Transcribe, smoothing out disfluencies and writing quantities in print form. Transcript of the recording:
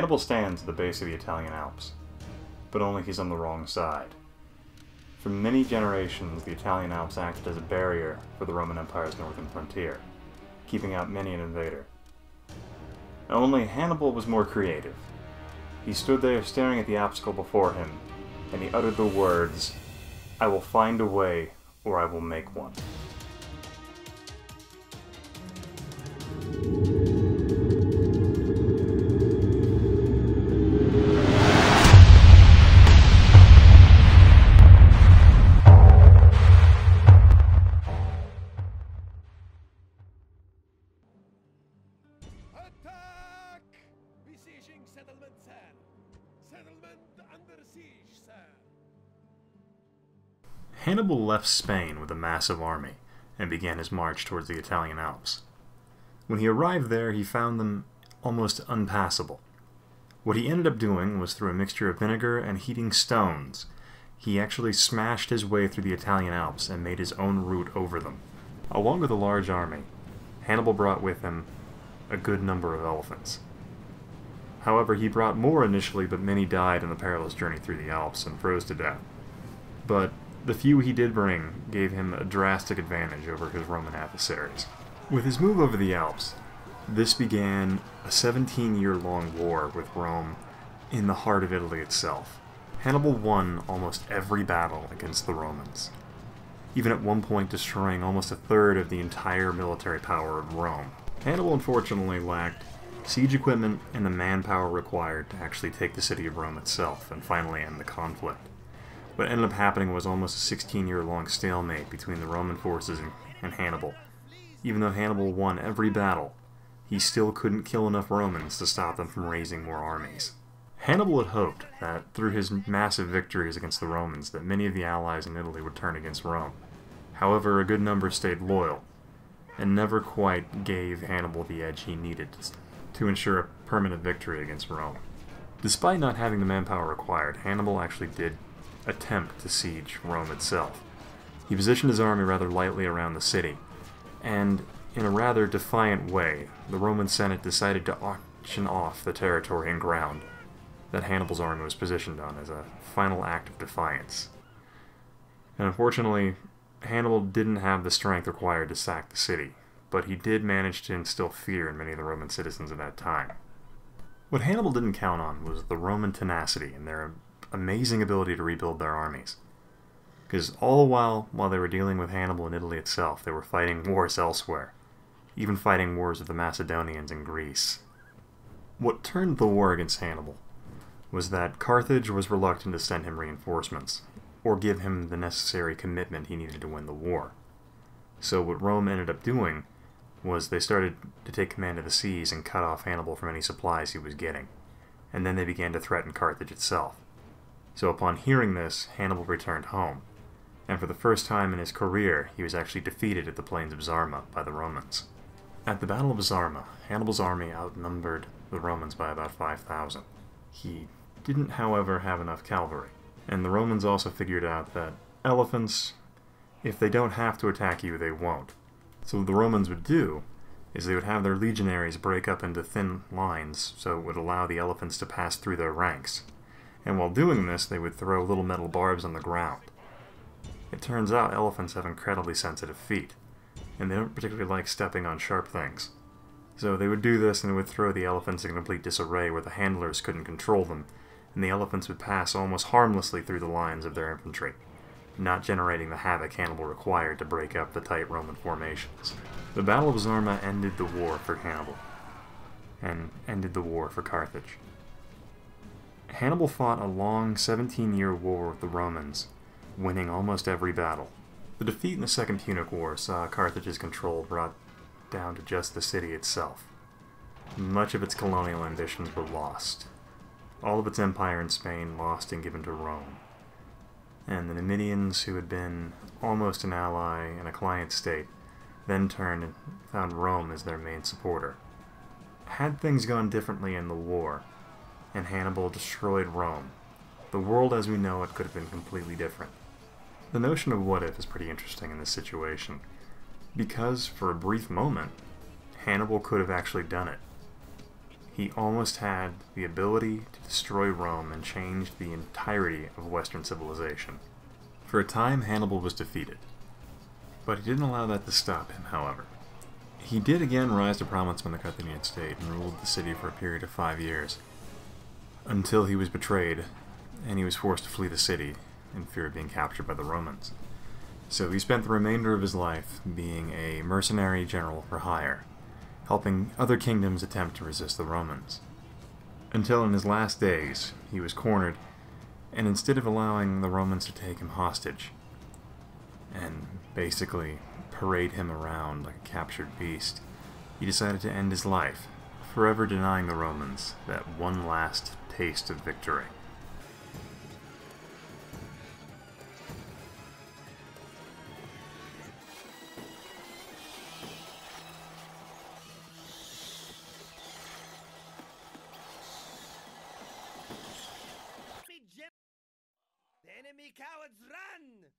Hannibal stands at the base of the Italian Alps, but only he's on the wrong side. For many generations, the Italian Alps acted as a barrier for the Roman Empire's northern frontier, keeping out many an invader. Only Hannibal was more creative. He stood there staring at the obstacle before him, and he uttered the words, "I will find a way, or I will make one." Attack! Besieging settlement, sir. Settlement under siege, sir. Hannibal left Spain with a massive army and began his march towards the Italian Alps. When he arrived there, he found them almost unpassable. What he ended up doing was, through a mixture of vinegar and heating stones, he actually smashed his way through the Italian Alps and made his own route over them. Along with a large army, Hannibal brought with him a good number of elephants. However, he brought more initially, but many died in the perilous journey through the Alps and froze to death. But the few he did bring gave him a drastic advantage over his Roman adversaries. With his move over the Alps, this began a 17-year-long war with Rome in the heart of Italy itself. Hannibal won almost every battle against the Romans, even at one point destroying almost a third of the entire military power of Rome. Hannibal unfortunately lacked siege equipment and the manpower required to actually take the city of Rome itself and finally end the conflict. What ended up happening was almost a 16-year-long stalemate between the Roman forces and Hannibal. Even though Hannibal won every battle, he still couldn't kill enough Romans to stop them from raising more armies. Hannibal had hoped that through his massive victories against the Romans that many of the allies in Italy would turn against Rome. However, a good number stayed loyal, and never quite gave Hannibal the edge he needed to ensure a permanent victory against Rome. Despite not having the manpower required, Hannibal actually did attempt to siege Rome itself. He positioned his army rather lightly around the city, and in a rather defiant way, the Roman Senate decided to auction off the territory and ground that Hannibal's army was positioned on as a final act of defiance. And unfortunately, Hannibal didn't have the strength required to sack the city, but he did manage to instill fear in many of the Roman citizens at that time. What Hannibal didn't count on was the Roman tenacity and their amazing ability to rebuild their armies. Because all the while they were dealing with Hannibal in Italy itself, they were fighting wars elsewhere, even fighting wars with the Macedonians in Greece. What turned the war against Hannibal was that Carthage was reluctant to send him reinforcements, or give him the necessary commitment he needed to win the war. So what Rome ended up doing was they started to take command of the seas and cut off Hannibal from any supplies he was getting, and then they began to threaten Carthage itself. So upon hearing this, Hannibal returned home, and for the first time in his career, he was actually defeated at the plains of Zama by the Romans. At the Battle of Zama, Hannibal's army outnumbered the Romans by about 5,000. He didn't, however, have enough cavalry, and the Romans also figured out that elephants, if they don't have to attack you, they won't. So what the Romans would do is they would have their legionaries break up into thin lines so it would allow the elephants to pass through their ranks. And while doing this, they would throw little metal barbs on the ground. It turns out elephants have incredibly sensitive feet, and they don't particularly like stepping on sharp things. So they would do this and it would throw the elephants in complete disarray where the handlers couldn't control them, and the elephants would pass almost harmlessly through the lines of their infantry, not generating the havoc Hannibal required to break up the tight Roman formations. The Battle of Zama ended the war for Hannibal, and ended the war for Carthage. Hannibal fought a long 17-year war with the Romans, winning almost every battle. The defeat in the Second Punic War saw Carthage's control brought down to just the city itself. Much of its colonial ambitions were lost. All of its empire in Spain lost and given to Rome. And the Numidians, who had been almost an ally and a client state, then turned and found Rome as their main supporter. Had things gone differently in the war, and Hannibal destroyed Rome, the world as we know it could have been completely different. The notion of what if is pretty interesting in this situation, because for a brief moment, Hannibal could have actually done it. he almost had the ability to destroy Rome and change the entirety of Western civilization. For a time, Hannibal was defeated, but he didn't allow that to stop him, however. He did again rise to prominence when the Carthaginians stayed and ruled the city for a period of 5 years, until he was betrayed and he was forced to flee the city in fear of being captured by the Romans. So he spent the remainder of his life being a mercenary general for hire, helping other kingdoms attempt to resist the Romans. Until in his last days, he was cornered, and instead of allowing the Romans to take him hostage and basically parade him around like a captured beast, he decided to end his life, forever denying the Romans that one last taste of victory. The enemy cowards run!